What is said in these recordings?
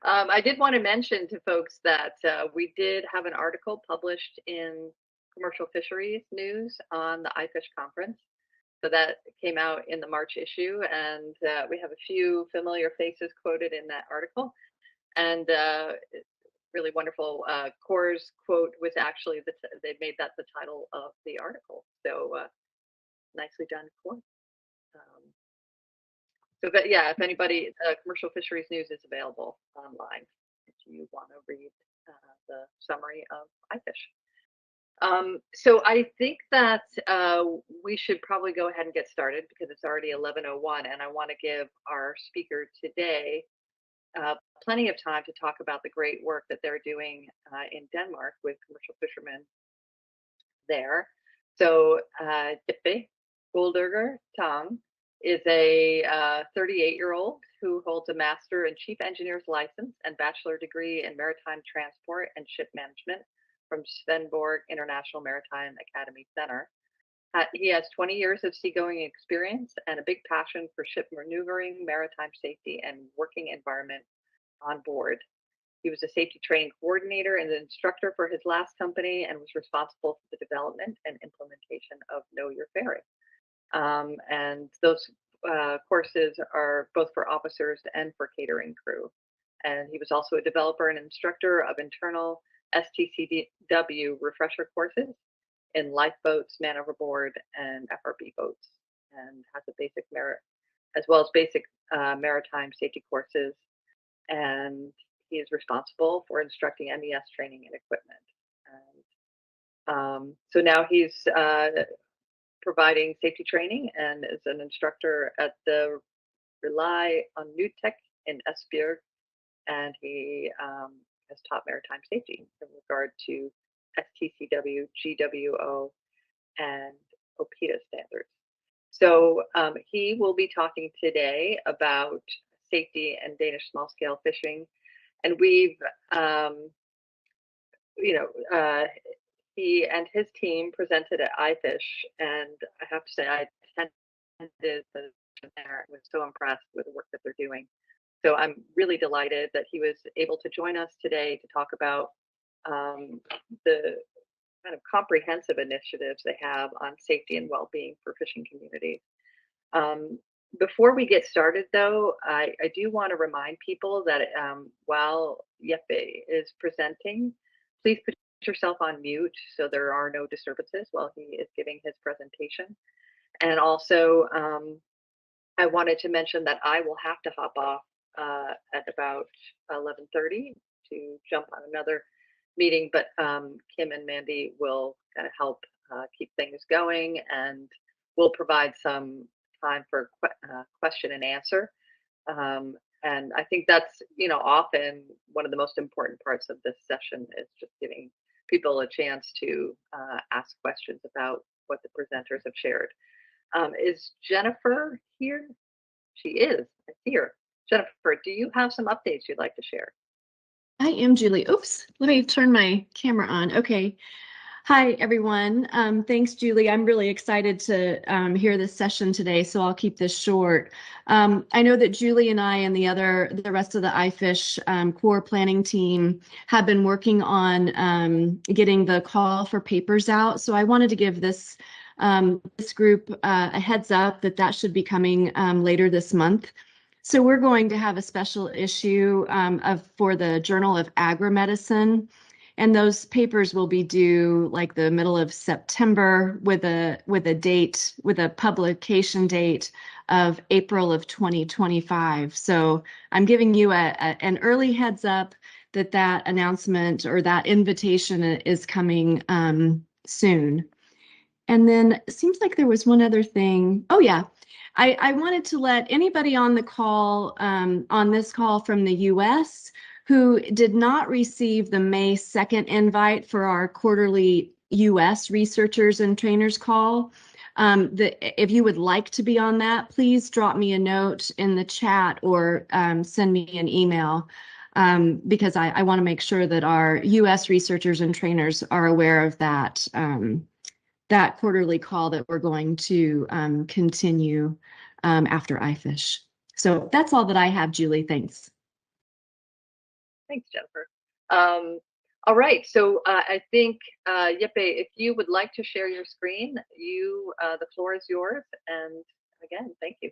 I did want to mention to folks that we did have an article published in Commercial Fisheries News on the iFish conference. So that came out in the March issue, and we have a few familiar faces quoted in that article. And really wonderful. Core's quote was actually they made that the title of the article. So nicely done, Core. But yeah, if anybody, Commercial Fisheries News is available online if you want to read the summary of iFish. So I think that we should probably go ahead and get started because it's already 11:01, and I want to give our speaker today plenty of time to talk about the great work that they're doing in Denmark with commercial fishermen there. So Jeppe Guldager Tang is a 38-year-old who holds a Master in Chief Engineer's license and bachelor degree in Maritime Transport and Ship Management from Svendborg International Maritime Academy Center. He has 20 years of seagoing experience and a big passion for ship maneuvering, maritime safety, and working environment on board. He was a safety training coordinator and an instructor for his last company and was responsible for the development and implementation of Know Your Ferry. And those courses are both for officers and for catering crew. And he was also a developer and instructor of internal STCW refresher courses in lifeboats, man overboard, and FRB boats, and has a basic as well as basic maritime safety courses. And he is responsible for instructing MES training and equipment. And so now he's providing safety training and is an instructor at the Rely on Nutec in Esbjerg, and he has taught maritime safety in regard to STCW, GWO, and OPITA standards. So he will be talking today about safety and Danish small-scale fishing, and we've, he and his team presented at iFish, and I have to say I attended the there and was so impressed with the work that they're doing. So I'm really delighted that he was able to join us today to talk about the kind of comprehensive initiatives they have on safety and well-being for fishing communities. Before we get started, though, I do want to remind people that while Jeppe is presenting, please put yourself on mute so there are no disturbances while he is giving his presentation. And also, I wanted to mention that I will have to hop off at about 11:30 to jump on another meeting, but Kim and Mandy will kind of help keep things going, and we'll provide some time for question and answer. And I think that's, often one of the most important parts of this session is just giving people a chance to ask questions about what the presenters have shared. Is Jennifer here? She is. I see her. Jennifer, do you have some updates you'd like to share? I am, Julie. Oops, let me turn my camera on. Okay. Hi, everyone. Thanks, Julie. I'm really excited to hear this session today, so I'll keep this short. I know that Julie and I and the rest of the iFish core planning team have been working on getting the call for papers out. So I wanted to give this group a heads up that should be coming later this month. So we're going to have a special issue for the Journal of Agri-Medicine. And those papers will be due like the middle of September with a publication date of April of 2025. So I'm giving you an early heads up that announcement or that invitation is coming soon. And then it seems like there was one other thing. Oh yeah, I wanted to let anybody on the call, on this call from the US who did not receive the May 2nd invite for our quarterly US researchers and trainers call. If you would like to be on that, please drop me a note in the chat or send me an email because I want to make sure that our US researchers and trainers are aware of that, that quarterly call that we're going to continue after iFish. So that's all that I have, Julie. Thanks. Thanks, Jennifer. All right, so I think, Jeppe, if you would like to share your screen, the floor is yours. And again, thank you.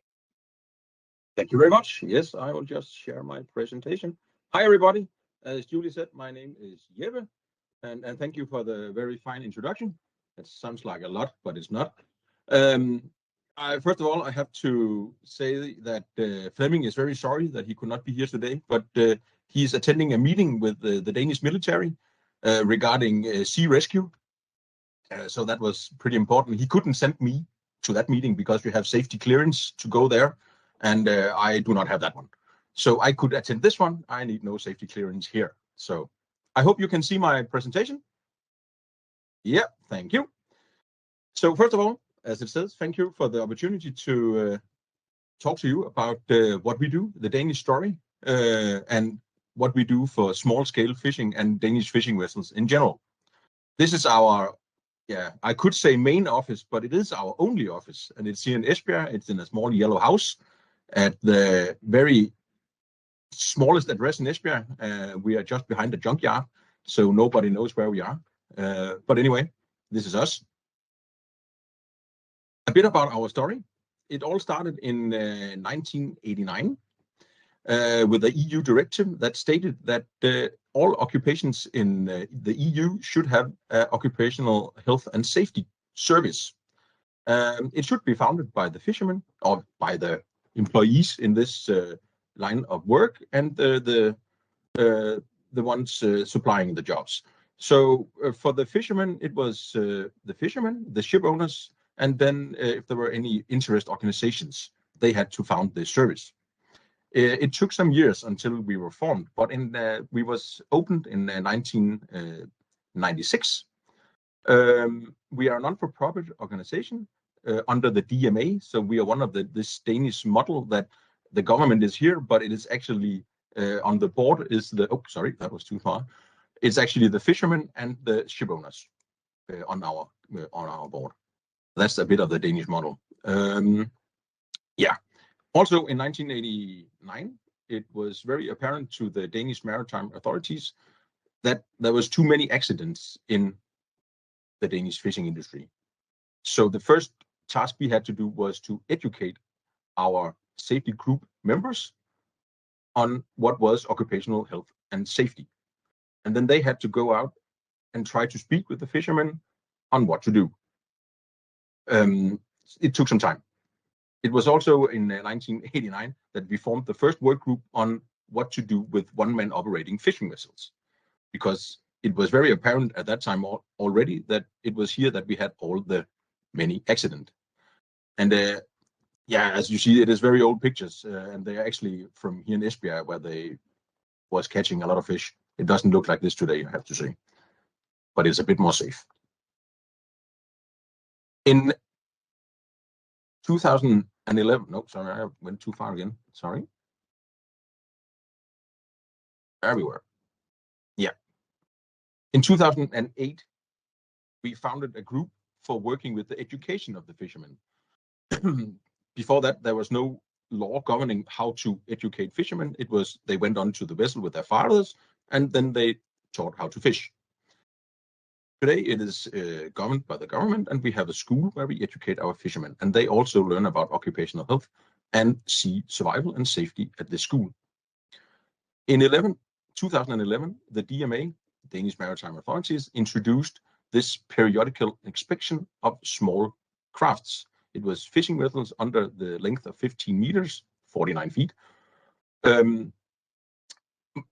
Thank you very much. Yes, I will just share my presentation. Hi, everybody. As Julie said, my name is Jeppe, and thank you for the very fine introduction. It sounds like a lot, but it's not. First of all, I have to say that Flemming is very sorry that he could not be here today, but he's attending a meeting with the Danish military regarding sea rescue. So that was pretty important. He couldn't send me to that meeting because we have safety clearance to go there, and I do not have that one. So I could attend this one. I need no safety clearance here. So I hope you can see my presentation. Yeah, thank you. So first of all, as it says, thank you for the opportunity to talk to you about what we do, the Danish story, and what we do for small-scale fishing and Danish fishing vessels in general. This is our, I could say main office, but it is our only office, and it's here in Esbjerg. It's in a small yellow house at the very smallest address in Esbjerg. We are just behind the junkyard, so nobody knows where we are. But anyway, this is us. A bit about our story. It all started in 1989 with the EU directive that stated that all occupations in the EU should have occupational health and safety service. It should be founded by the fishermen or by the employees in this line of work and the ones supplying the jobs. So for the fishermen, it was the fishermen, the ship owners, and then if there were any interest organizations, they had to found this service. It took some years until we were formed, but we was opened in 1996. We are a non-for-profit organization under the DMA, so we are one of this Danish model that the government is here, but it is actually on the board is the, oh, sorry, that was too far. It's actually the fishermen and the ship owners on our board. That's a bit of the Danish model. Also in 1989, it was very apparent to the Danish maritime authorities that there was too many accidents in the Danish fishing industry. So the first task we had to do was to educate our safety group members on what was occupational health and safety. And then they had to go out and try to speak with the fishermen on what to do. It took some time. It was also in 1989 that we formed the first work group on what to do with one-man operating fishing vessels, because it was very apparent at that time already that it was here that we had all the many accidents. And as you see, it is very old pictures, and they are actually from here in Esbjerg, where they was catching a lot of fish. It doesn't look like this today, I have to say, but it's a bit more safe. In 2011, no, sorry, I went too far again. Sorry. Everywhere. Yeah. In 2008, we founded a group for working with the education of the fishermen. Before that, there was no law governing how to educate fishermen. It was they went onto the vessel with their fathers, and then they taught how to fish. Today, it is governed by the government, and we have a school where we educate our fishermen, and they also learn about occupational health and sea survival and safety at this school. In 2011, the DMA, Danish Maritime Authorities, introduced this periodical inspection of small crafts. It was fishing vessels under the length of 15 meters, 49 feet,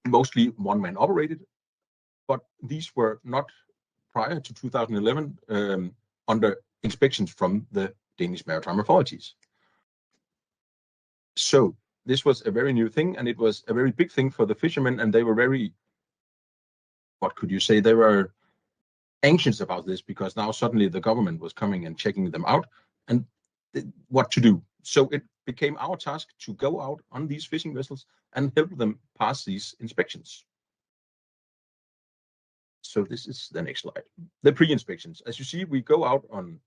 mostly one-man operated, but these were not prior to 2011 under inspections from the Danish Maritime Authorities. So this was a very new thing, and it was a very big thing for the fishermen, and they were very, what could you say, they were anxious about this, because now suddenly the government was coming and checking them out and what to do. So it became our task to go out on these fishing vessels and help them pass these inspections. So this is the next slide. The pre-inspections. As you see, we go out on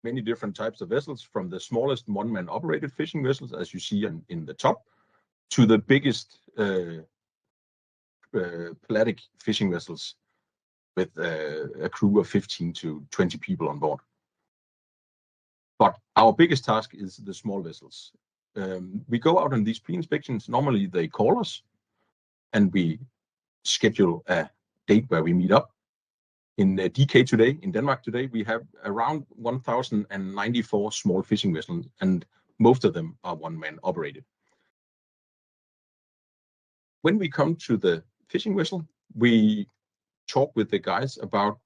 many different types of vessels, from the smallest one-man operated fishing vessels, as you see in the top, to the biggest pelagic fishing vessels with a crew of 15 to 20 people on board. But our biggest task is the small vessels. We go out on these pre-inspections. Normally they call us and we schedule a date where we meet up. In DK today, in Denmark today, we have around 1,094 small fishing vessels, and most of them are one-man operated. When we come to the fishing vessel, we talk with the guys about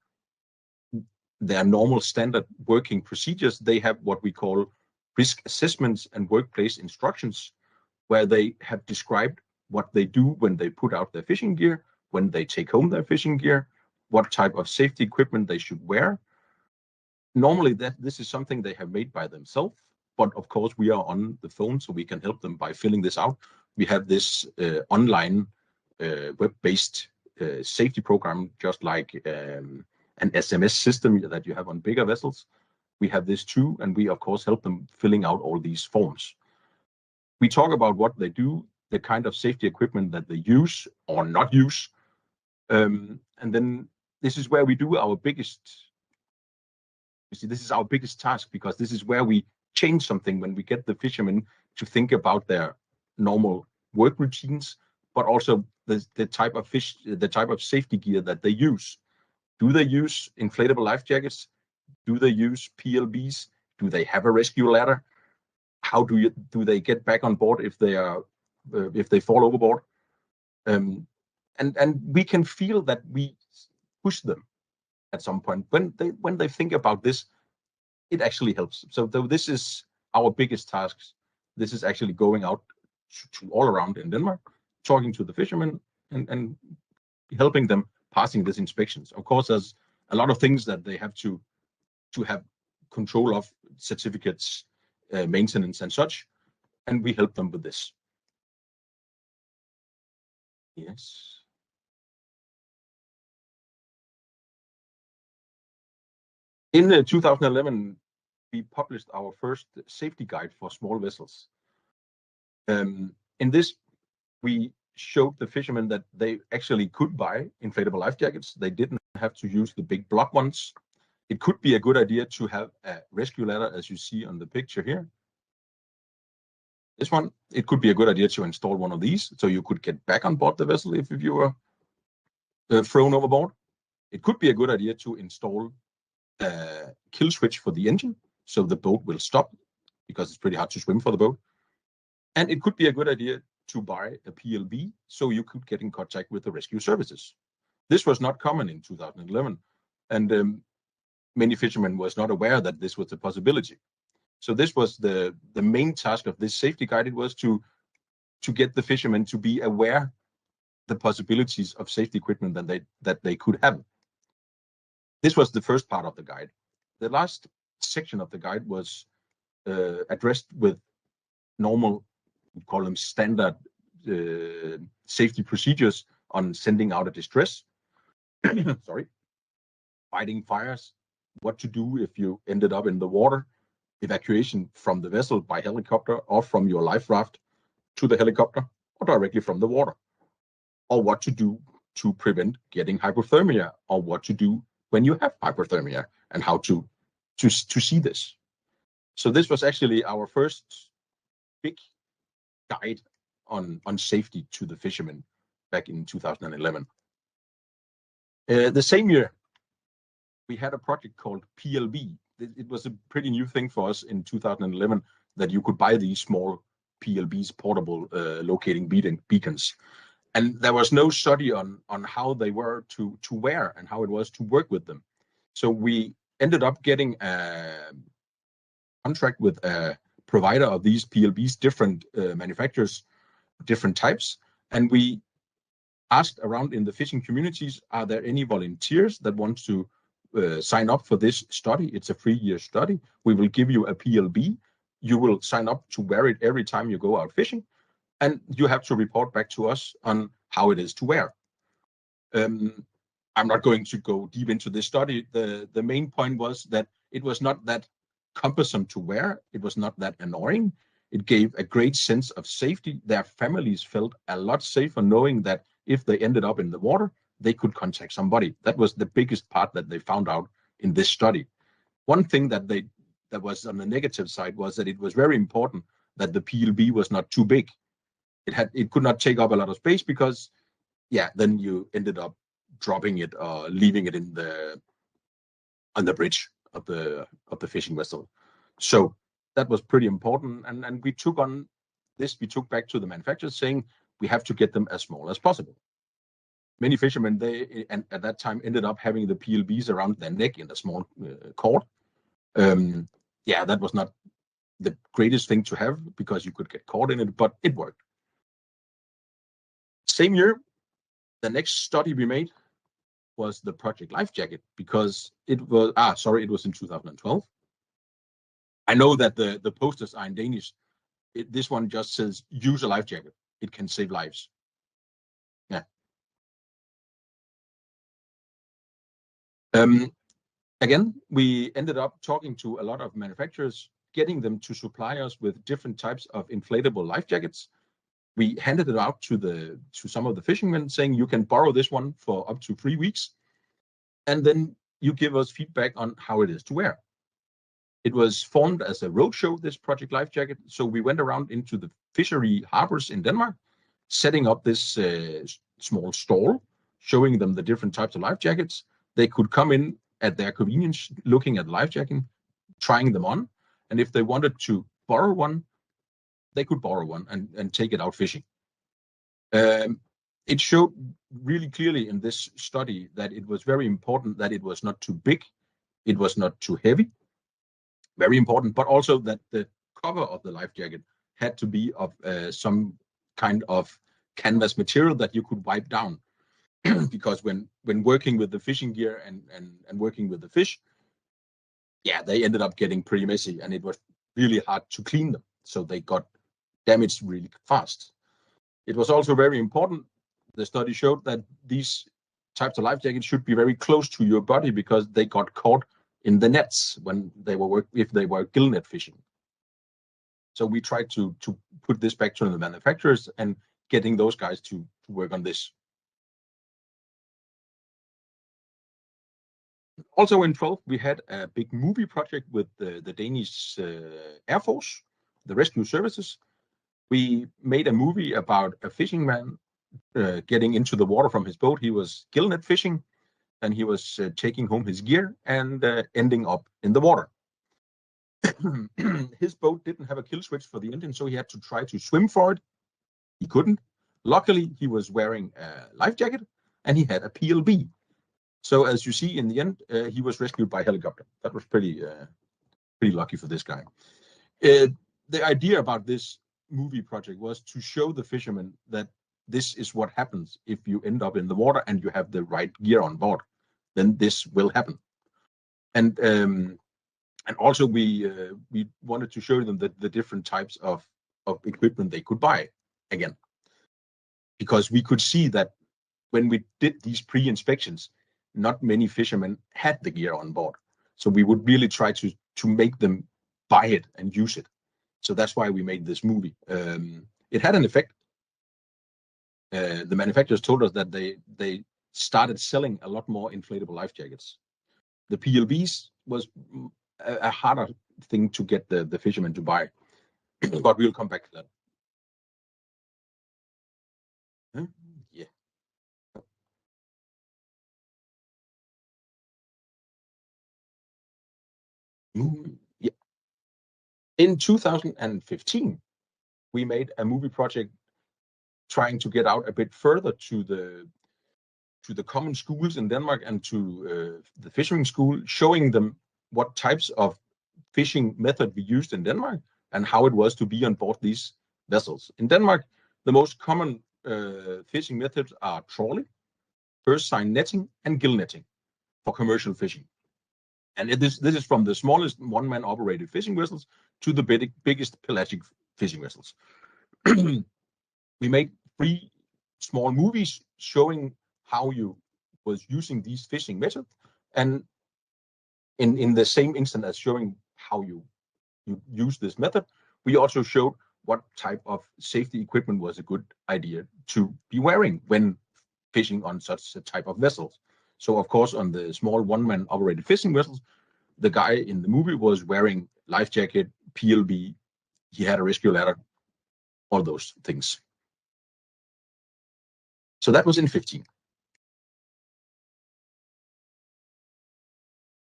their normal standard working procedures. They have what we call risk assessments and workplace instructions, where they have described what they do when they put out their fishing gear, when they take home their fishing gear, what type of safety equipment they should wear. Normally this is something they have made by themselves, but of course we are on the phone, so we can help them by filling this out. We have this online web-based safety program, just like an SMS system that you have on bigger vessels. We have this too, and we of course help them filling out all these forms. We talk about what they do, the kind of safety equipment that they use or not use, and then this is where we do our biggest. You see, this is our biggest task, because this is where we change something when we get the fishermen to think about their normal work routines, but also the type of fish, the type of safety gear that they use. Do they use inflatable life jackets? Do they use PLBs? Do they have a rescue ladder? How do they get back on board if they fall overboard? And we can feel that we push them at some point. When they think about this, it actually helps. So though this is our biggest task, this is actually going out to all around in Denmark, talking to the fishermen and helping them passing these inspections. Of course, there's a lot of things that they have to have control of, certificates, maintenance and such, and we help them with this. Yes. In 2011, we published our first safety guide for small vessels. In this, we showed the fishermen that they actually could buy inflatable life jackets. They didn't have to use the big block ones. It could be a good idea to have a rescue ladder, as you see on the picture here. This one, it could be a good idea to install one of these, so you could get back on board the vessel if you were thrown overboard. It could be a good idea to install a kill switch for the engine, so the boat will stop, because it's pretty hard to swim for the boat. And it could be a good idea to buy a PLB, so you could get in contact with the rescue services. This was not common in 2011, and many fishermen was not aware that this was a possibility. So this was the main task of this safety guide. It was to get the fishermen to be aware the possibilities of safety equipment that they could have. This was the first part of the guide. The last section of the guide was addressed with normal, we call them standard safety procedures on sending out a distress, sorry, fighting fires, what to do if you ended up in the water, evacuation from the vessel by helicopter or from your life raft to the helicopter or directly from the water, or what to do to prevent getting hypothermia, or what to do when you have hypothermia and how to see this. So this was actually our first big guide on safety to the fishermen back in 2011. The same year, we had a project called PLB. It was a pretty new thing for us in 2011 that you could buy these small PLBs, portable locating beacons. And there was no study on how they were to wear and how it was to work with them. So we ended up getting a contract with a provider of these PLBs, different manufacturers, different types. And we asked around in the fishing communities, are there any volunteers that want to sign up for this study? It's a 3-year study. We will give you a PLB. You will sign up to wear it every time you go out fishing, and you have to report back to us on how it is to wear. I'm not going to go deep into this study. The main point was that it was not that cumbersome to wear. It was not that annoying. It gave a great sense of safety. Their families felt a lot safer knowing that if they ended up in the water, they could contact somebody. That was the biggest part that they found out in this study. One thing that was on the negative side was that it was very important that the PLB was not too big. It could not take up a lot of space, because then you ended up dropping it or leaving it on the bridge of the fishing vessel. So that was pretty important, and we took back to the manufacturers saying we have to get them as small as possible. Many fishermen, at that time ended up having the PLBs around their neck in a small cord. That was not the greatest thing to have, because you could get caught in it, but it worked. Same year, the next study we made was the Project Life Jacket, because it was in 2012. I know that the posters are in Danish. This one just says, use a life jacket. It can save lives. Yeah. Again, we ended up talking to a lot of manufacturers, getting them to supply us with different types of inflatable life jackets. We handed it out to some of the fishermen, saying you can borrow this one for up to 3 weeks, and then you give us feedback on how it is to wear. It was formed as a roadshow, this Project Life Jacket. So we went around into the fishery harbors in Denmark, setting up this small stall, showing them the different types of life jackets. They could come in at their convenience, looking at life jacket, trying them on, and if they wanted to borrow one, they could borrow one and take it out fishing. It showed really clearly in this study that it was very important that it was not too big, it was not too heavy, very important, but also that the cover of the life jacket had to be of some kind of canvas material that you could wipe down. Because when working with the fishing gear and working with the fish, they ended up getting pretty messy, and it was really hard to clean them. So they got damaged really fast. It was also very important. The study showed that these types of life jackets should be very close to your body, because they got caught in the nets when they were if they were gill net fishing. So we tried to put this back to the manufacturers and getting those guys to work on this. Also in 12, we had a big movie project with the Danish Air Force, the rescue services. We made a movie about a fishing man getting into the water from his boat. He was gill net fishing, and he was taking home his gear and ending up in the water. His boat didn't have a kill switch for the engine, so he had to try to swim for it. He couldn't. Luckily, he was wearing a life jacket, and he had a PLB. So as you see in the end, he was rescued by helicopter. That was pretty lucky for this guy. The idea about this movie project was to show the fishermen that this is what happens if you end up in the water and you have the right gear on board. Then this will happen. And also we wanted to show them the different types of equipment they could buy again, because we could see that when we did these pre-inspections, not many fishermen had the gear on board. So we would really try to make them buy it and use it. So that's why we made this movie. It had an effect. The manufacturers told us that they started selling a lot more inflatable life jackets. The PLBs was a harder thing to get the fishermen to buy, but we'll come back to that. Yeah. Yeah. In 2015, we made a movie project trying to get out a bit further to the common schools in Denmark and to the fishing school, showing them what types of fishing method we used in Denmark and how it was to be on board these vessels. In Denmark, the most common fishing methods are trawling, purse seine netting, and gill netting for commercial fishing. And this is from the smallest one-man operated fishing vessels to the biggest pelagic fishing vessels. We made 3 small movies showing how you was using these fishing methods, and in the same instant as showing how you use this method, we also showed what type of safety equipment was a good idea to be wearing when fishing on such a type of vessels. So of course, on the small one-man operated fishing vessels, the guy in the movie was wearing life jacket, PLB, he had a rescue ladder, all those things. So that was in 15.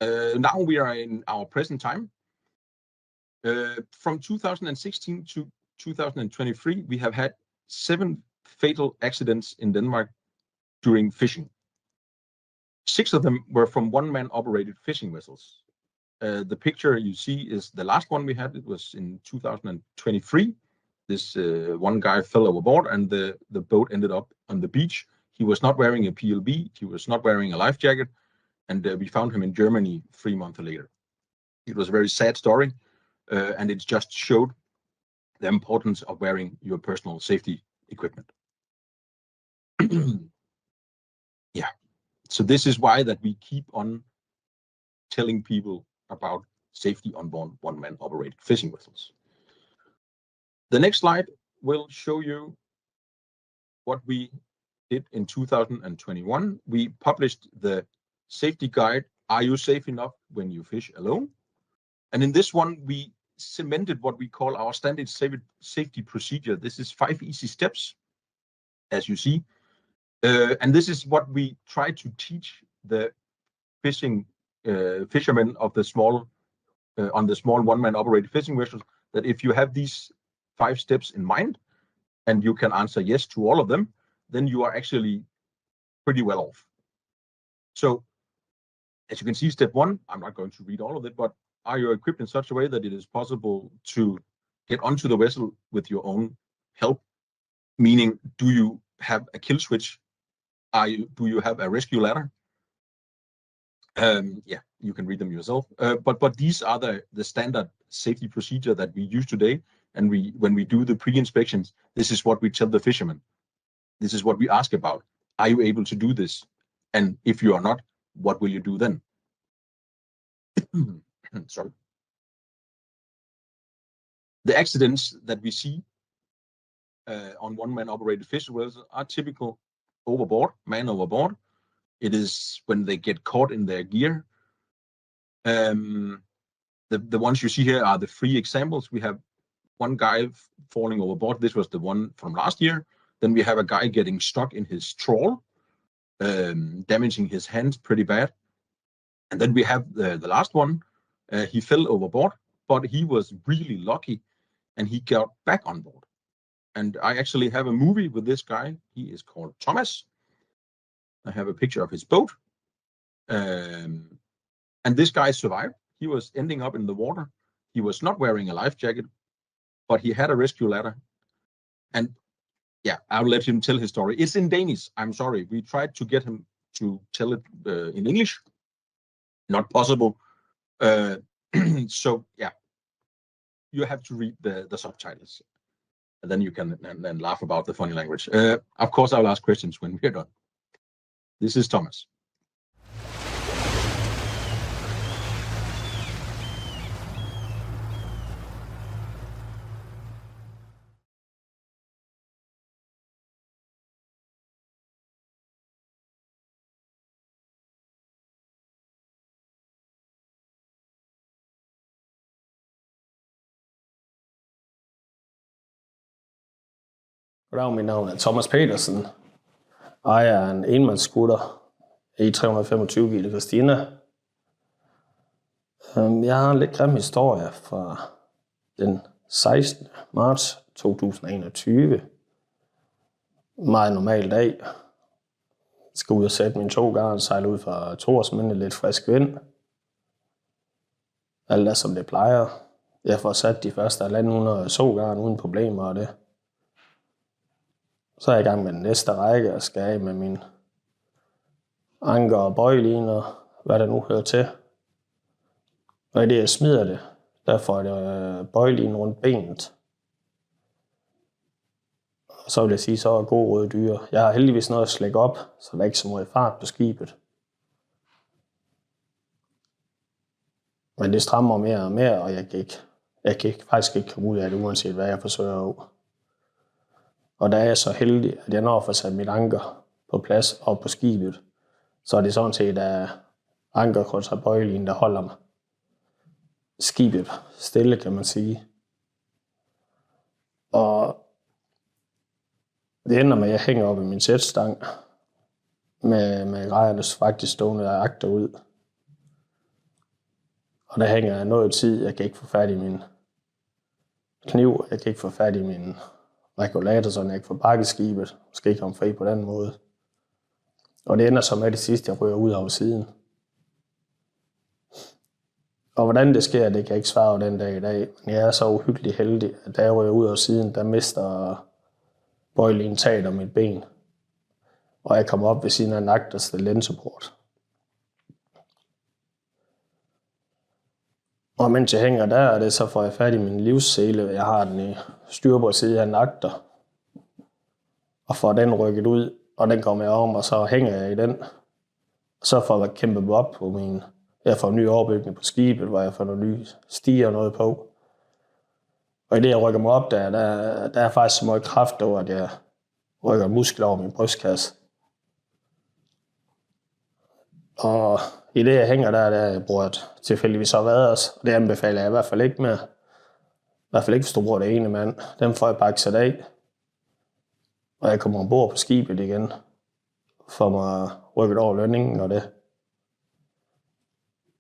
Now we are in our present time. From 2016 to 2023, we have had 7 fatal accidents in Denmark during fishing. 6 of them were from one-man operated fishing vessels. The picture you see is the last one we had. It was in 2023. This one guy fell overboard and the boat ended up on the beach. He was not wearing a PLB. He was not wearing a life jacket. And we found him in Germany 3 months later. It was a very sad story. And it just showed the importance of wearing your personal safety equipment. Yeah. So this is why that we keep on telling people about safety on board one-man operated fishing vessels. The next slide will show you what we did in 2021. We published the safety guide, Are You Safe Enough When You Fish Alone? And in this one, we cemented what we call our standard safety procedure. This is 5 easy steps, as you see. And this is what we try to teach the fishermen of the small, on the small one-man operated fishing vessels, that if you have these 5 steps in mind, and you can answer yes to all of them, then you are actually pretty well off. So, as you can see, step 1, I'm not going to read all of it, but are you equipped in such a way that it is possible to get onto the vessel with your own help? Meaning, do you have a kill switch? Do you have a rescue ladder? Yeah, you can read them yourself. But these are the standard safety procedure that we use today. And when we do the pre-inspections, this is what we tell the fishermen. This is what we ask about. Are you able to do this? And if you are not, what will you do then? Sorry. The accidents that we see on one-man operated fishing vessels are typical overboard, man overboard. It is when they get caught in their gear. The ones you see here are the 3 examples. We have one guy falling overboard. This was the one from last year. Then we have a guy getting stuck in his trawl, damaging his hands pretty bad. And then we have the last one. He fell overboard, but he was really lucky and he got back on board. And I actually have a movie with this guy. He is called Thomas. I have a picture of his boat. And this guy survived. He was ending up in the water. He was not wearing a life jacket, but he had a rescue ladder. And yeah, I'll let him tell his story. It's in Danish. I'm sorry. We tried to get him to tell it in English. Not possible. So yeah, you have to read the subtitles. And then you can then laugh about the funny language. Of course, I'll ask questions when we're done. This is Thomas. Goddag, mit navn er Thomas Petersen. Ejer en enmandsskutter E325 Gilde Christina. Jeg har en lidt grim historie fra den 16. marts 2021. Meget normal dag. Skal ud og sætte mine 2 garn, sejle ud fra Sorensen med lidt frisk vind. Alt er som det plejer. Jeg får sat de første 1.500 sogarn uden problemer og det. Så er jeg i gang med den næste række og skal af med min anker og bøjlin og hvad der nu hører til. Og i det jeg smider det, der får jeg bøjlin rundt benet. Og så vil jeg sige, så er god røde dyre. Jeg har heldigvis noget at slække op, så der er ikke så meget fart på skibet. Men det strammer mere og mere, og jeg kan faktisk ikke komme ud af det, uanset hvad jeg forsøger at. Og der er jeg så heldig, at jeg når at få sat mit anker på plads og på skibet, så er det sådan set ankerkryds og bøjelin, der holder mig skibet stille, kan man sige. Og det ender med, at jeg hænger op i min sætstang med grejerne faktisk stående og agter ud. Og der hænger jeg noget tid. Jeg kan ikke få fat i min kniv. Jeg kan ikke få fat i min regulator, så jeg ikke får bakket skibet. Måske ikke komme fri på den måde. Og det ender så med det sidste, jeg ryger ud af siden. Og hvordan det sker, det kan jeg ikke svare over den dag i dag. Men jeg er så uhyggelig heldig, at da jeg ryger ud af siden, der mister bøjlingen taget om mit ben. Og jeg kommer op ved siden af en agterste lændsupport. Og mens jeg hænger der, så får jeg fat i min livssele. Jeg har den i styrbordsside af en agter. Og får den rykket ud, og den kommer jeg om, og så hænger jeg i den. Og så får jeg kæmpet mig op på min... Jeg får en ny overbygning på skibet, hvor jeg får nogle nye stiger og noget på. Og i det, jeg rykker mig op der er faktisk så meget kraft over, at jeg rykker muskler over min brystkasse. Og i det, jeg hænger der bruger jeg tilfældigvis så vaders, og det anbefaler jeg i hvert fald ikke med. I hvert fald ikke, hvis du bruger det ene mand. Dem får jeg bakset af. Og jeg kommer ombord på skibet igen. For mig rykket over lønningen og det.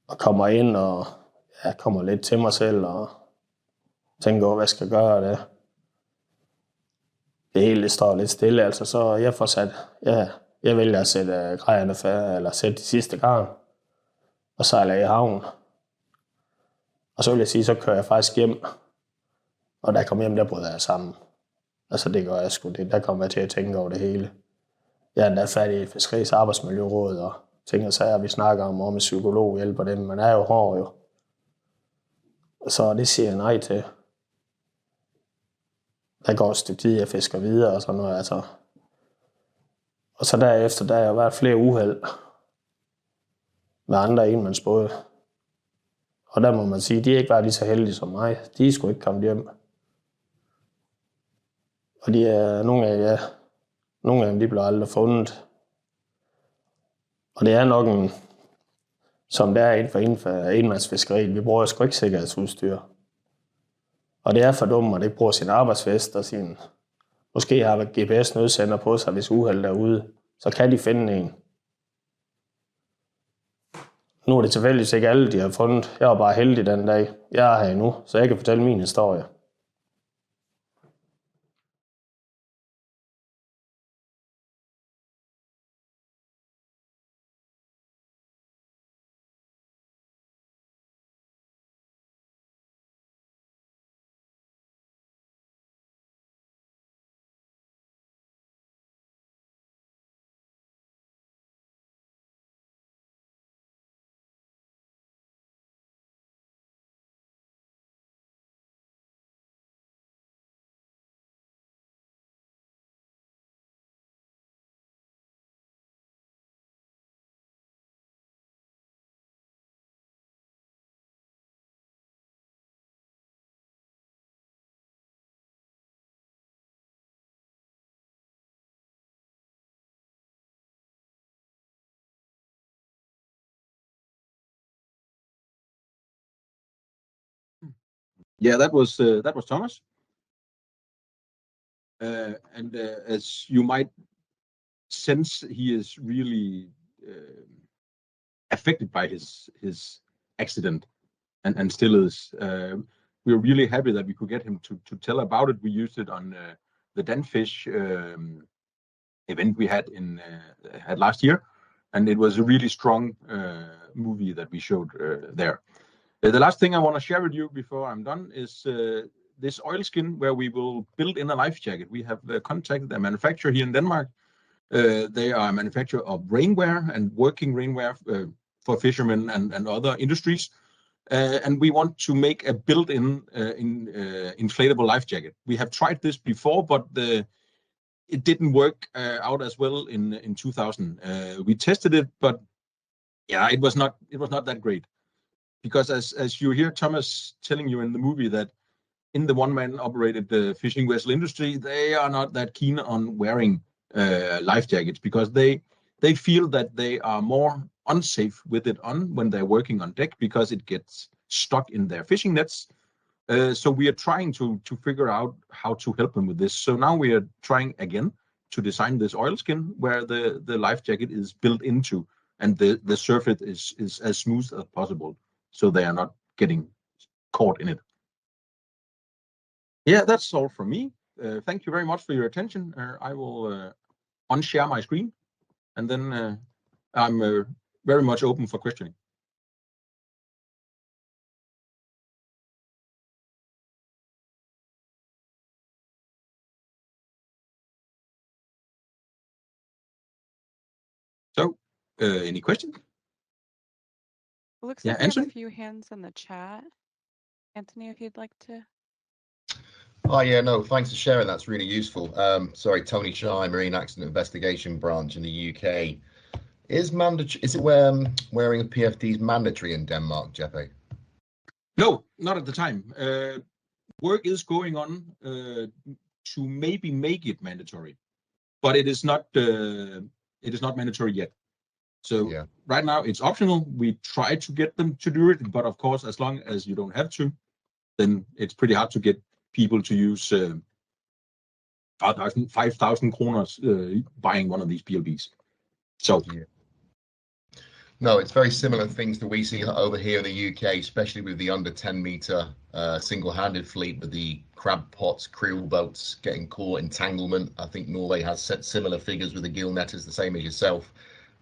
Og kommer ind og kommer lidt til mig selv og tænker over, hvad jeg skal gøre af det. Det hele står lidt stille, altså så jeg får sat, jeg vælger at sætte grejerne færre, eller sætte de sidste garn, og sejler i havn. Og så vil jeg sige, så kører jeg faktisk hjem, og da jeg kommer hjem, der bryder jeg sammen. Altså det gør jeg sgu, der kommer jeg til at tænke over det hele. Jeg er endda færdig i Fiskeriets Arbejdsmiljøråd, og tænker så at vi snakker om en psykolog hjælper dem, man er jo hård jo. Så det siger jeg nej til. Der går et stykke tid, jeg fisker videre og sådan noget, altså. Og så derefter, der har jeg været flere uheld med andre enmandsbåde. Og der må man sige, de er ikke været lige så heldige som mig. De er sgu ikke kommet hjem. Og de er, nogle af dem, de bliver aldrig fundet. Og det er nok som det er inden for enmandsfiskeriet, vi bruger sgu ikke sikkerhedsudstyr. Og det er for dumt, at det ikke bruger sin arbejdsvest og sin... Måske har GPS-nødsender på sig, hvis uheld derude, så kan de finde en. Nu er det tilfældigvis ikke alle, de har fundet. Jeg var bare heldig den dag. Jeg er her endnu, så jeg kan fortælle min historie. Yeah, that was Thomas. And as you might sense, he is really affected by his accident, and still is. We were really happy that we could get him to tell about it. We used it on the Danfish event we had had last year, and it was a really strong movie that we showed there. The last thing I want to share with you before I'm done is this oilskin where we will build in a life jacket. We have contacted a manufacturer here in Denmark. They are a manufacturer of rainwear and working rainwear for fishermen and other industries. And we want to make a built-in inflatable life jacket. We have tried this before, but it didn't work out as well in 2000. We tested it, but yeah, it was not that great. Because as you hear Thomas telling you in the movie that in the one-man operated fishing vessel industry, they are not that keen on wearing life jackets because they feel that they are more unsafe with it on when they're working on deck because it gets stuck in their fishing nets. So we are trying to figure out how to help them with this. So now we are trying again to design this oilskin where the life jacket is built into, and the surface is as smooth as possible, so they are not getting caught in it. Yeah, that's all from me. Thank you very much for your attention. I will unshare my screen, and then I'm very much open for questioning. So, any questions? It looks Yeah, like we have a Anthony? few hands in the chat. Anthony, if you'd like to. Oh yeah, no, thanks for sharing. That's really useful. Sorry, Tony Shy, Marine Accident Investigation Branch in the UK. Is it wearing a PFD is mandatory in Denmark, Jeppe? No, not at the time. Work is going on to maybe make it mandatory, but it is not mandatory yet. So Yeah. right now it's optional. We try to get them to do it, but of course, as long as you don't have to, then it's pretty hard to get people to use 5,000 kroner buying one of these PLBs. So yeah. No, it's very similar things that we see over here in the UK, especially with the under 10 meter single-handed fleet with the crab pots, creel boats getting caught, entanglement. I think Norway has set similar figures with the gill netters, the same as yourself.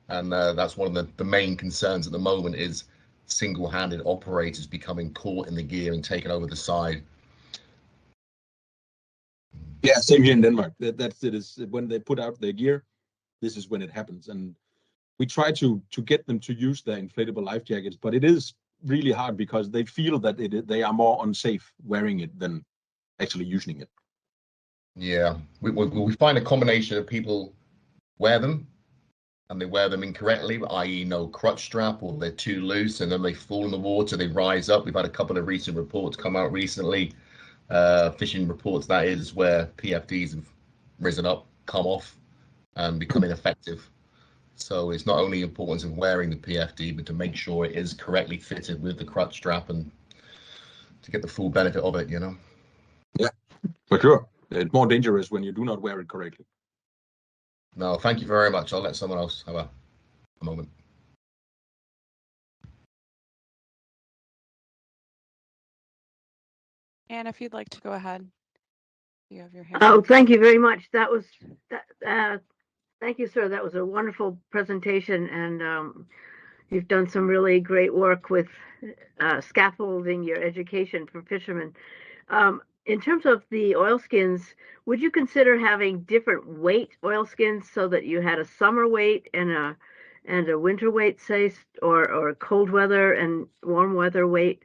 And that's one of the main concerns at the moment is single-handed operators becoming caught in the gear and taken over the side. yeah, same here in Denmark. That's it. Is when they put out their gear, this is when it happens. And we try to get them to use their inflatable life jackets, but it is really hard because they feel that they are more unsafe wearing it than actually using it. Yeah, we find a combination of people wear them and they wear them incorrectly, i.e. no crutch strap, or they're too loose and then they fall in the water, they rise up. We've had a couple of recent reports come out recently, fishing reports that is, where PFDs have risen up, come off and become ineffective. So it's not only importance of wearing the PFD, but to make sure it is correctly fitted with the crutch strap and to get the full benefit of it, you know? Yeah, for sure. It's more dangerous when you do not wear it correctly. No, thank you very much. I'll let someone else have a moment. Anne, if you'd like to go ahead. You have your hand. Oh, thank you very much. That was thank you, sir. That was a wonderful presentation, and you've done some really great work with scaffolding your education for fishermen. In terms of the oilskins, would you consider having different weight oilskins so that you had a summer weight and a winter weight, say, or cold weather and warm weather weight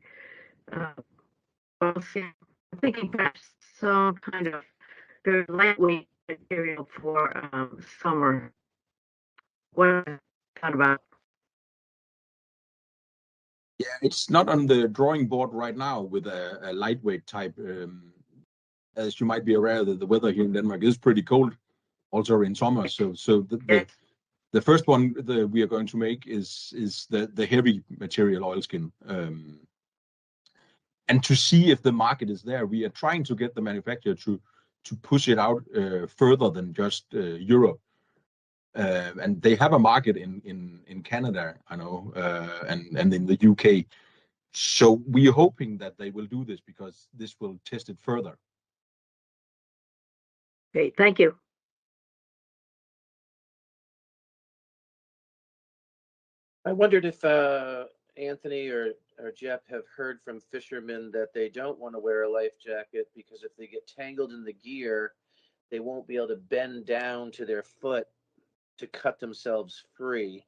oilskin? I'm thinking perhaps some kind of very lightweight material for summer. What have you thought about? Yeah, it's not on the drawing board right now with a lightweight type. As you might be aware, that the weather here in Denmark is pretty cold, also in summer. So the first one that we are going to make is the heavy material oilskin. And to see if the market is there, we are trying to get the manufacturer to push it out further than just Europe. And they have a market in Canada, I know, and in the UK. So we are hoping that they will do this because this will test it further. Great, thank you. I wondered if Anthony or Jeppe have heard from fishermen that they don't want to wear a life jacket because if they get tangled in the gear, they won't be able to bend down to their foot to cut themselves free.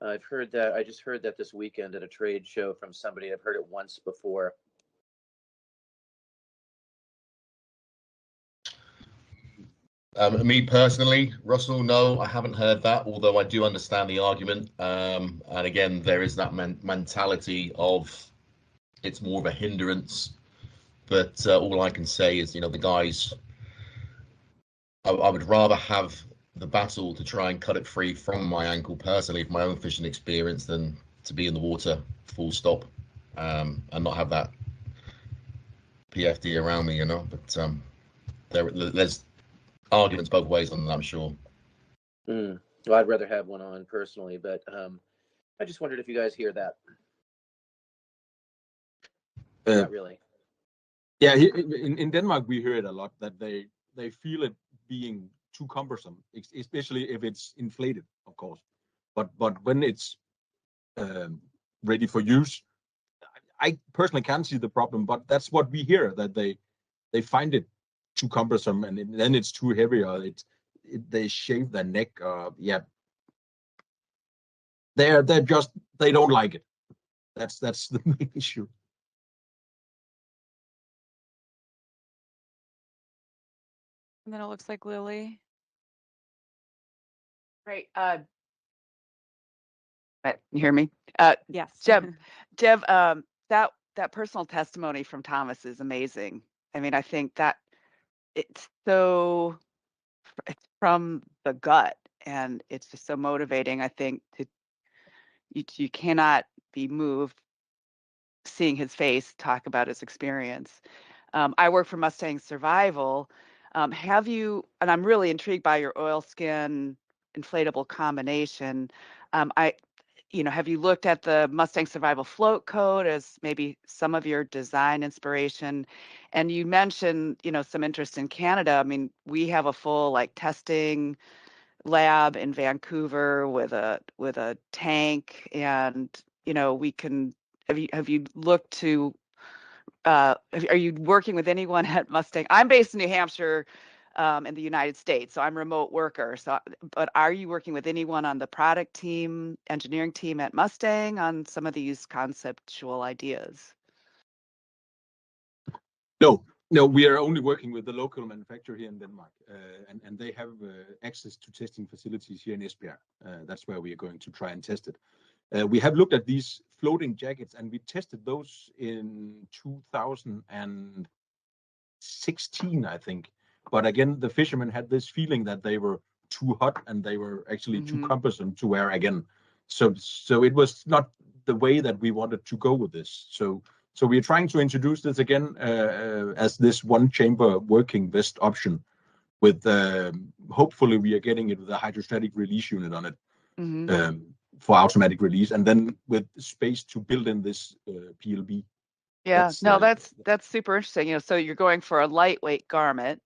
I've heard that. I just heard that this weekend at a trade show from somebody. I've heard it once before. Me personally, Russell, no, I haven't heard that, although I do understand the argument. And again, there is that mentality of it's more of a hindrance. But all I can say is, you know, the guys, I would rather have the battle to try and cut it free from my ankle personally, from my own fishing experience, than to be in the water full stop, and not have that PFD around me, you know. But there's arguments both ways on that, I'm sure. Well, I'd rather have one on personally, but I just wondered if you guys hear that. Not really. Yeah, in Denmark we hear it a lot, that they feel it being too cumbersome, especially if it's inflated, of course. But when it's ready for use, I personally can't see the problem. But that's what we hear, that they find it too cumbersome, and then it's too heavy, or they shave their neck. Yeah, they don't like it. That's the main issue. And then it looks like Lily. Great. You hear me? Yes. Jeb, that personal testimony from Thomas is amazing. I mean, I think that it's from the gut, and it's just so motivating. I think you cannot be moved seeing his face talk about his experience. I work for Mustang Survival. Have you, and I'm really intrigued by your oilskin inflatable combination. Have you looked at the Mustang Survival Float Code as maybe some of your design inspiration? And you mentioned, some interest in Canada. I mean, we have a full testing lab in Vancouver with a tank, and we can. Have you looked to? Are you working with anyone at Mustang? I'm based in New Hampshire, in the United States, so I'm a remote worker. But are you working with anyone on the product team, engineering team at Mustang on some of these conceptual ideas? No, we are only working with the local manufacturer here in Denmark, and they have access to testing facilities here in Esbjerg. That's where we are going to try and test it. We have looked at these floating jackets, and we tested those in 2016, I think. But again, the fishermen had this feeling that they were too hot and they were actually too cumbersome to wear again. So it was not the way that we wanted to go with this. So we are trying to introduce this again as this one chamber working vest option with hopefully we are getting it with a hydrostatic release unit on it for automatic release, and then with space to build in this PLB. Yeah, that's super interesting. So you're going for a lightweight garment.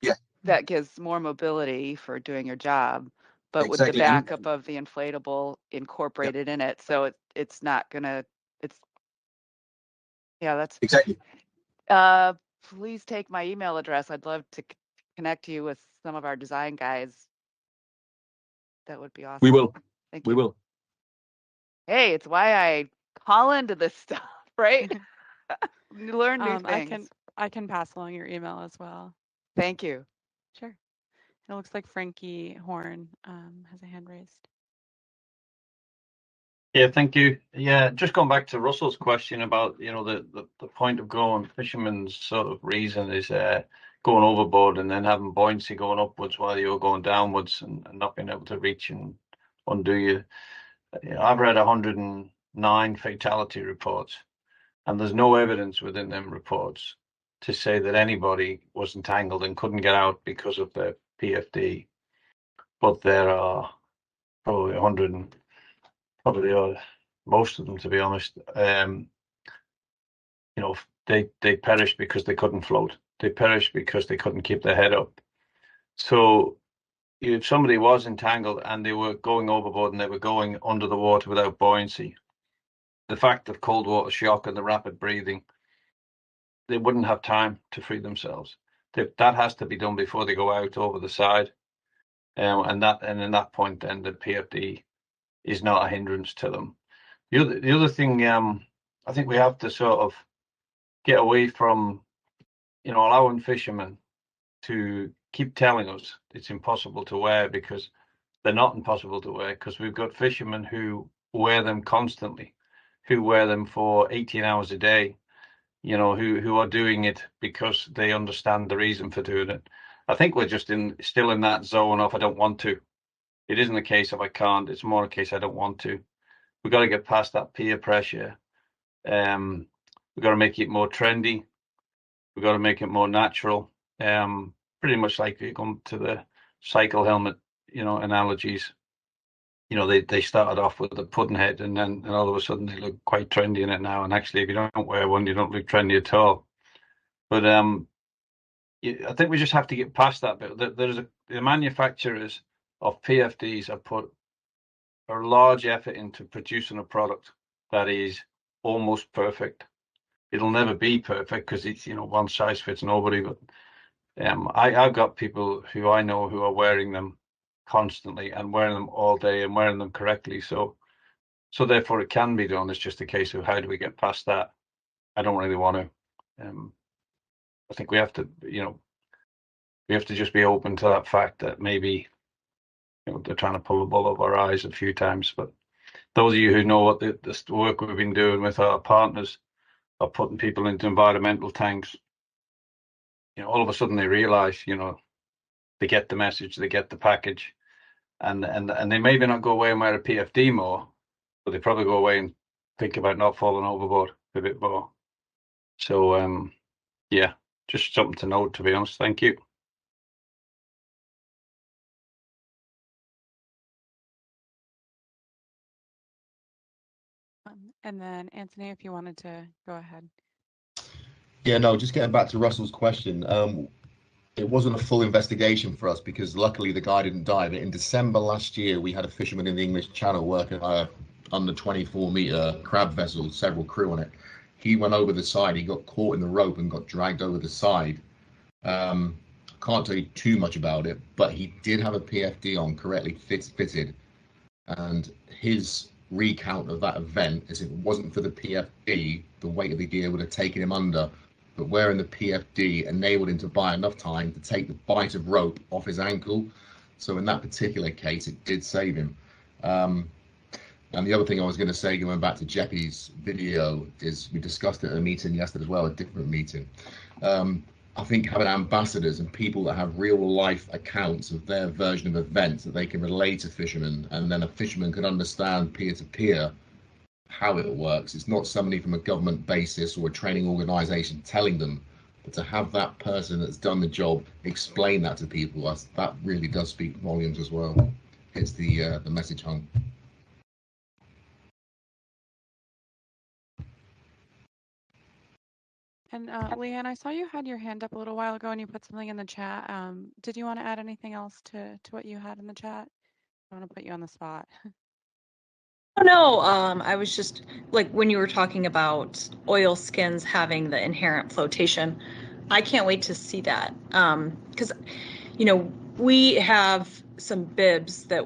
Yeah. That gives more mobility for doing your job, but Exactly. with the backup of the inflatable incorporated in it, so it's not gonna. That's exactly. Please take my email address. I'd love to connect you with some of our design guys. That would be awesome. We will. Thank you. We will. Hey, it's why I call into this stuff, right? You learn new things. I can pass along your email as well. Thank you. Sure. It looks like Frankie Horn has a hand raised. Yeah, thank you. Yeah, just going back to Russell's question about, the point of going, fishermen's sort of reason is going overboard and then having buoyancy going upwards while you're going downwards and not being able to reach and undo you. I've read 109 fatality reports, and there's no evidence within them reports to say that anybody was entangled and couldn't get out because of their PFD. But there are probably 100, most of them, to be honest. They perished because they couldn't float. They perished because they couldn't keep their head up. So if somebody was entangled and they were going overboard and they were going under the water without buoyancy, the fact of cold water shock and the rapid breathing, they wouldn't have time to free themselves. That has to be done before they go out over the side. And in that point, then the PFD is not a hindrance to them. The other thing, I think we have to sort of get away from, allowing fishermen to keep telling us it's impossible to wear, because they're not impossible to wear, because we've got fishermen who wear them constantly, who wear them for 18 hours a day, who are doing it because they understand the reason for doing it. I think we're just still in that zone of I don't want to. It isn't a case of I can't. It's more a case I don't want to. We've got to get past that peer pressure. We've got to make it more trendy. We've got to make it more natural. Pretty much like you come to the cycle helmet, analogies. They started off with a pudding head, and all of a sudden they look quite trendy in it now. And actually, if you don't wear one, you don't look trendy at all. But I think we just have to get past that bit. The manufacturers of PFDs have put a large effort into producing a product that is almost perfect. It'll never be perfect because it's one size fits nobody. But I've got people who I know who are wearing them constantly and wearing them all day and wearing them correctly. So therefore it can be done. It's just a case of how do we get past that? I don't really want to. I think we have to, we have to just be open to that fact that maybe they're trying to pull the bull over our eyes a few times. But those of you who know what the work we've been doing with our partners of putting people into environmental tanks, all of a sudden they realize, they get the message, they get the package, and they maybe not go away and wear a PFD more, but they probably go away and think about not falling overboard a bit more. So yeah, just something to note, to be honest. Thank you. And then Anthony, if you wanted to go ahead. Yeah, no, just getting back to Russell's question. It wasn't a full investigation for us because luckily the guy didn't die. But in December last year, we had a fisherman in the English Channel working on the 24-meter crab vessel, several crew on it. He went over the side. He got caught in the rope and got dragged over the side. Can't tell you too much about it, but he did have a PFD on, correctly fitted. And his recount of that event is if it wasn't for the PFD, the weight of the gear would have taken him under. But wearing the PFD enabled him to buy enough time to take the bite of rope off his ankle. So in that particular case, it did save him. And the other thing I was going to say, going back to Jeppe's video, is we discussed it at a meeting yesterday as well, a different meeting. I think having ambassadors and people that have real life accounts of their version of events that they can relate to fishermen, and then a fisherman can understand peer to peer how it works. It's not somebody from a government basis or a training organization telling them, but to have that person that's done the job explain that to people, that really does speak volumes as well. It's the message home. And Leanne, I saw you had your hand up a little while ago and you put something in the chat. Did you want to add anything else to what you had in the chat? I want to put you on the spot. Oh, no, I was just like when you were talking about oil skins having the inherent flotation, I can't wait to see that. Because, we have some bibs that,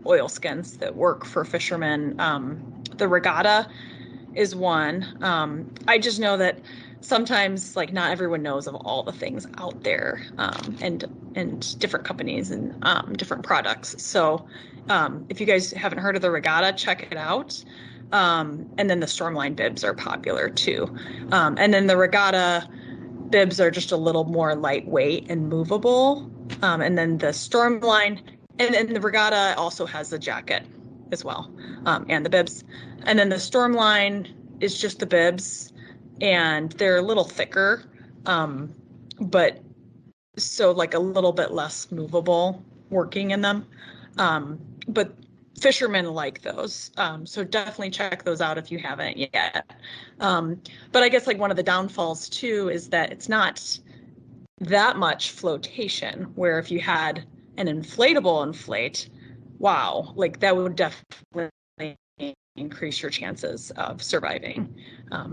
oil skins that work for fishermen. The Regatta is one. I just know that sometimes not everyone knows of all the things out there, and different companies and different products. So if you guys haven't heard of the Regatta, check it out. And then the Stormline bibs are popular too. And then the Regatta bibs are just a little more lightweight and movable. And then the Stormline, and then the Regatta also has the jacket as well, and the bibs. And then the Stormline is just the bibs, and they're a little thicker, but so a little bit less movable working in them. But fishermen like those, so definitely check those out if you haven't yet. But I guess one of the downfalls too is that it's not that much flotation, where if you had an inflatable inflate, wow, that would definitely increase your chances of surviving.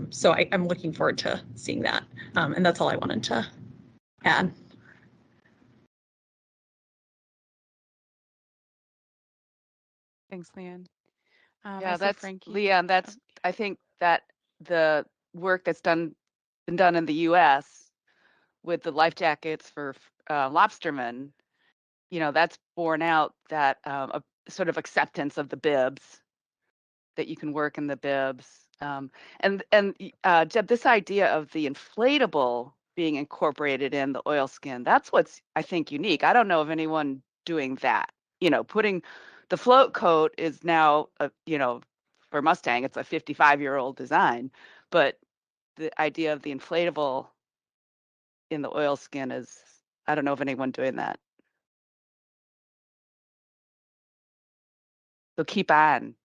So I'm looking forward to seeing that. And that's all I wanted to add. Thanks, Leanne. Yeah, that's Leanne. I think that the work that's been done in the U.S. with the life jackets for lobstermen, that's borne out that a sort of acceptance of the bibs, that you can work in the bibs. And Jeb, this idea of the inflatable being incorporated in the oil skin. That's what's, I think, unique. I don't know of anyone doing that. Putting the float coat is now, for Mustang, it's a 55-year-old design, but the idea of the inflatable in the oil skin is, I don't know of anyone doing that. So keep on.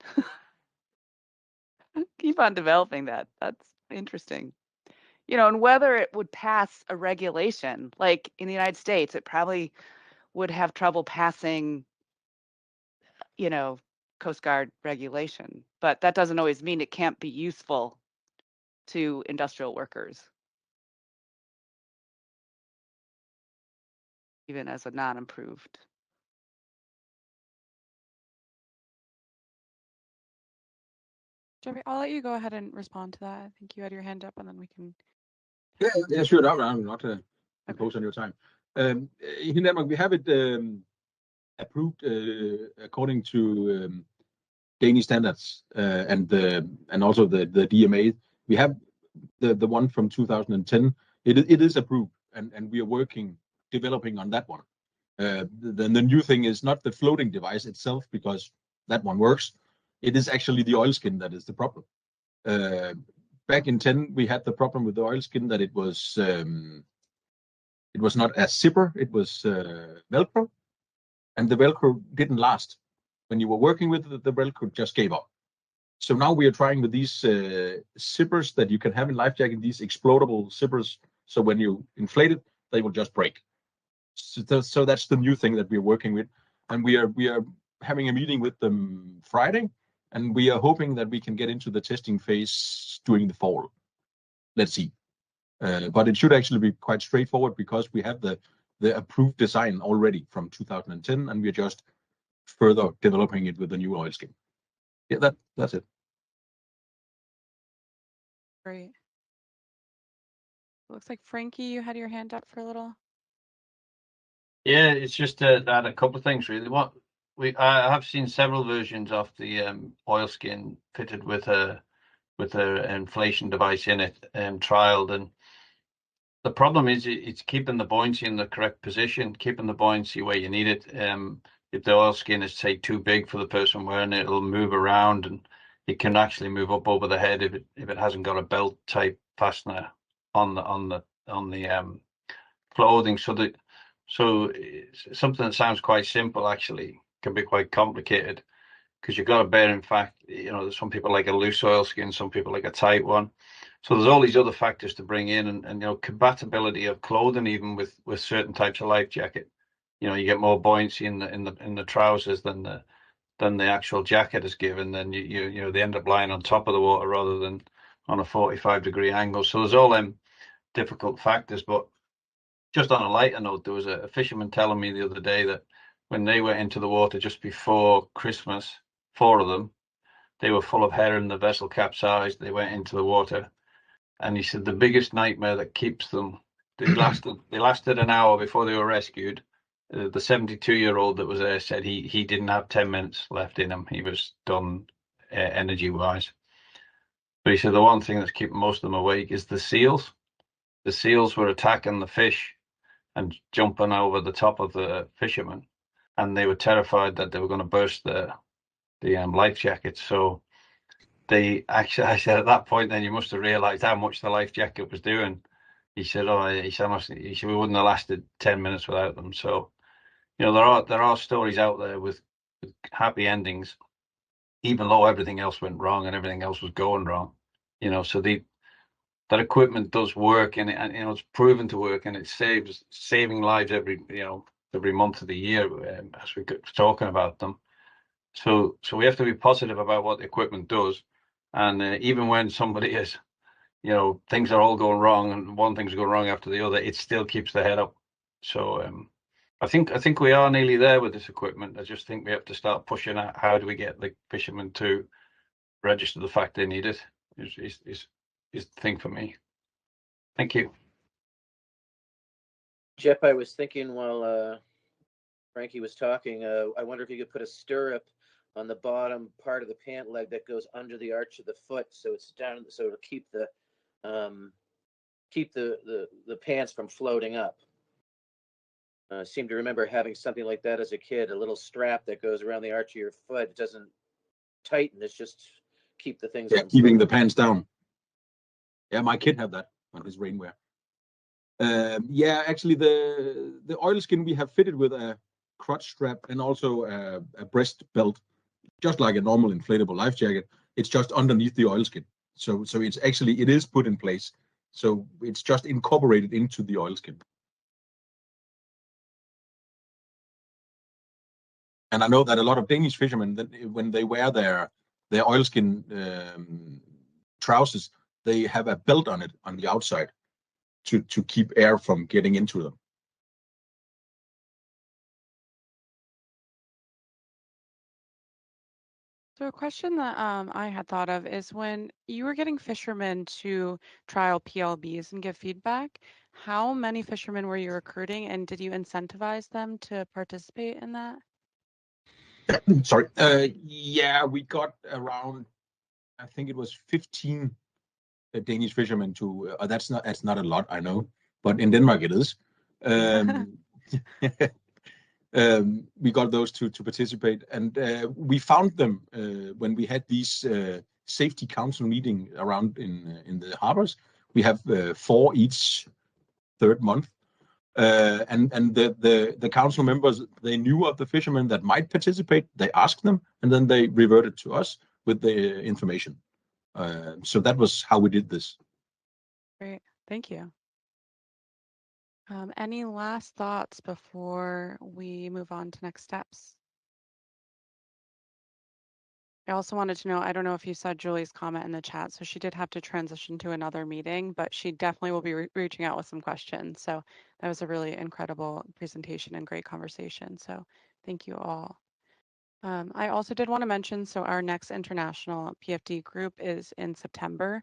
Keep on developing that. That's interesting. And whether it would pass a regulation, like in the United States, it probably would have trouble passing, Coast Guard regulation. But that doesn't always mean it can't be useful to industrial workers, even as a non-improved. Jeppe, I'll let you go ahead and respond to that. I think you had your hand up, and then we can. Yeah, sure. No, I'm not imposed on your time. In Denmark, we have it approved according to Danish standards and also the DMA. We have the one from 2010. It is approved, and we are developing on that one. The new thing is not the floating device itself, because that one works. It is actually the oil skin that is the problem. Back in 10, we had the problem with the oil skin that it was not a zipper, it was Velcro, and the Velcro didn't last. When you were working with it, the Velcro just gave up. So now we are trying with these zippers that you can have in life jacket, these explodable zippers. So when you inflate it, they will just break. So that's the new thing that we're working with, and we are having a meeting with them Friday, and we are hoping that we can get into the testing phase during the fall. Let's see. But it should actually be quite straightforward, because we have the approved design already from 2010, and we're just further developing it with the new oil skin. Yeah, that's it. Great. Looks like Frankie, you had your hand up for a little. Yeah, it's just that a couple of things really. I have seen several versions of the oil skin fitted with a inflation device in it and trialed, and the problem is it's keeping the buoyancy in the correct position, keeping the buoyancy where you need it. If the oil skin is, say, too big for the person wearing it, it'll move around, and it can actually move up over the head if it hasn't got a belt type fastener on the clothing. So something that sounds quite simple actually can be quite complicated, because you've got to bear in fact, some people like a loose oil skin, some people like a tight one. So there's all these other factors to bring in, and compatibility of clothing, even with certain types of life jacket. You get more buoyancy in the trousers than the actual jacket is given. Then they end up lying on top of the water rather than on a 45-degree angle. So there's all them difficult factors. But just on a lighter note, there was a fisherman telling me the other day that when they went into the water just before Christmas, 4 of them, they were full of herring, the vessel capsized, they went into the water. And he said the biggest nightmare that keeps them, they lasted an hour before they were rescued. The 72-year-old that was there said he didn't have 10 minutes left in him. He was done energy-wise. But he said the one thing that's keeping most of them awake is the seals. The seals were attacking the fish and jumping over the top of the fishermen, and they were terrified that they were going to burst the life jackets. So they actually, I said at that point, then you must have realized how much the life jacket was doing. He said, we wouldn't have lasted 10 minutes without them. So, there are stories out there with happy endings, even though everything else went wrong and everything else was going wrong. So that equipment does work, and it's proven to work, and it's saving lives every month of the year, as we were talking about them. So we have to be positive about what the equipment does, and even when somebody is, things are all going wrong and one thing's going wrong after the other, it still keeps the head up. So I think we are nearly there with this equipment. I just think we have to start pushing out how do we get the fishermen to register the fact they need it. Is the thing for me. Thank you. Jeff, I was thinking while Frankie was talking, I wonder if you could put a stirrup on the bottom part of the pant leg that goes under the arch of the foot, so it's down, so it'll keep the keep the pants from floating up. I seem to remember having something like that as a kid, a little strap that goes around the arch of your foot. It doesn't tighten, it's just keep the things from keeping the floating. pants down. Yeah, my kid had that on his rainwear. Yeah, actually, the oilskin we have fitted with a crotch strap and also a breast belt, just like a normal inflatable life jacket. It's just underneath the oilskin, so it's actually it is put in place. So it's just incorporated into the oilskin. And I know that a lot of Danish fishermen, when they wear their oilskin trousers, they have a belt on it on the outside to keep air from getting into them. So a question that I had thought of is when you were getting fishermen to trial PLBs and give feedback, how many fishermen were you recruiting, and did you incentivize them to participate in that? Sorry. Yeah, we got around, I think it was 15 Danish fishermen to. That's not a lot, I know, but in Denmark it is. We got those to participate, and we found them when we had these safety council meeting around in the harbors. We have 4 each third month. And the council members, they knew of the fishermen that might participate. They asked them, and then they reverted to us with the information. So that was how we did this. Great, thank you. Any last thoughts before we move on to next steps? I also wanted to know, I don't know if you saw Julie's comment in the chat, so she did have to transition to another meeting, but she definitely will be reaching out with some questions. So that was a really incredible presentation and great conversation. So thank you all. I also did want to mention, so our next international PFD group is in September,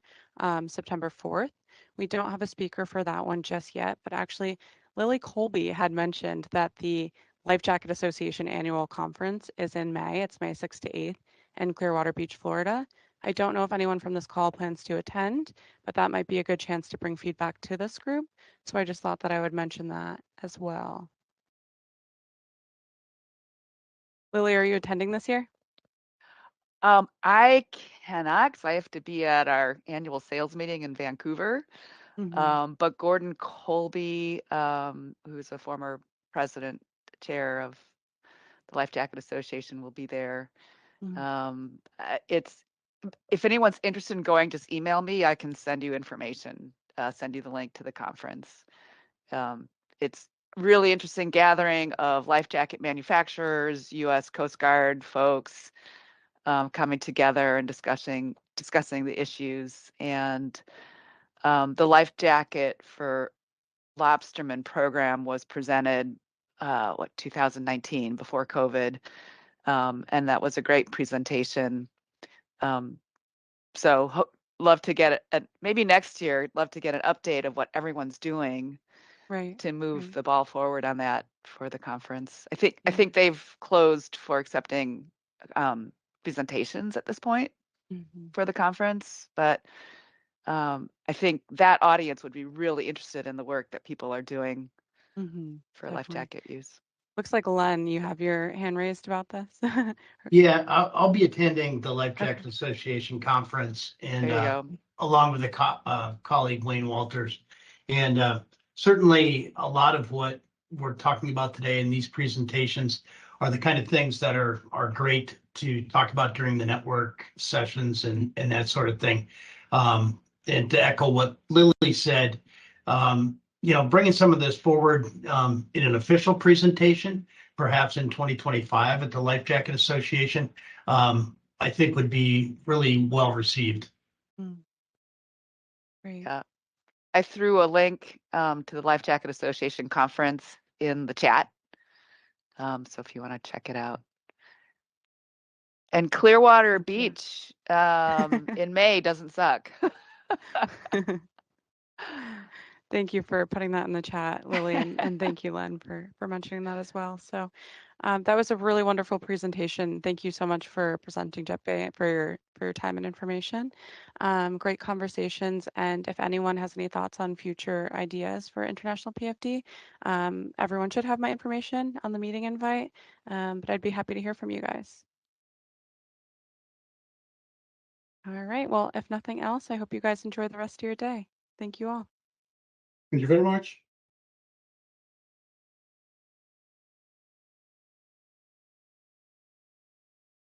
September 4th. We don't have a speaker for that one just yet, but actually Lily Colby had mentioned that the Life Jacket Association annual conference is in May. It's May 6th to 8th in Clearwater Beach, Florida. I don't know if anyone from this call plans to attend, but that might be a good chance to bring feedback to this group. So I just thought that I would mention that as well. Lily, are you attending this year? I cannot, because I have to be at our annual sales meeting in Vancouver. But Gordon Colby, who's a former president, chair of the Life Jacket Association, will be there. It's if anyone's interested in going, just email me. I can send you information, send you the link to the conference. It's really interesting gathering of life jacket manufacturers, U.S. Coast Guard folks coming together and discussing the issues. And the life jacket for lobstermen program was presented 2019, before COVID, and that was a great presentation. So love to get it, maybe next year, love to get an update of what everyone's doing to move the ball forward on that for the conference. I think they've closed for accepting presentations at this point for the conference, but I think that audience would be really interested in the work that people are doing for life jacket use. Looks like Len, you have your hand raised about this. Yeah, I'll be attending the Life Jacket Association conference, and along with a colleague, Wayne Walters. And certainly a lot of what we're talking about today in these presentations are the kind of things that are great to talk about during the network sessions and that sort of thing. And to echo what Lily said, bringing some of this forward in an official presentation, perhaps in 2025 at the Life Jacket Association, I think would be really well received. Great. I threw a link to the Life Jacket Association conference in the chat. So if you want to check it out. And Clearwater Beach in May doesn't suck. Thank you for putting that in the chat, Lily, and thank you, Len, for mentioning that as well. So that was a really wonderful presentation. Thank you so much for presenting, Jeppe, for your time and information. Great conversations. And if anyone has any thoughts on future ideas for International PFD, everyone should have my information on the meeting invite, but I'd be happy to hear from you guys. All right. Well, if nothing else, I hope you guys enjoy the rest of your day. Thank you all. Thank you very much.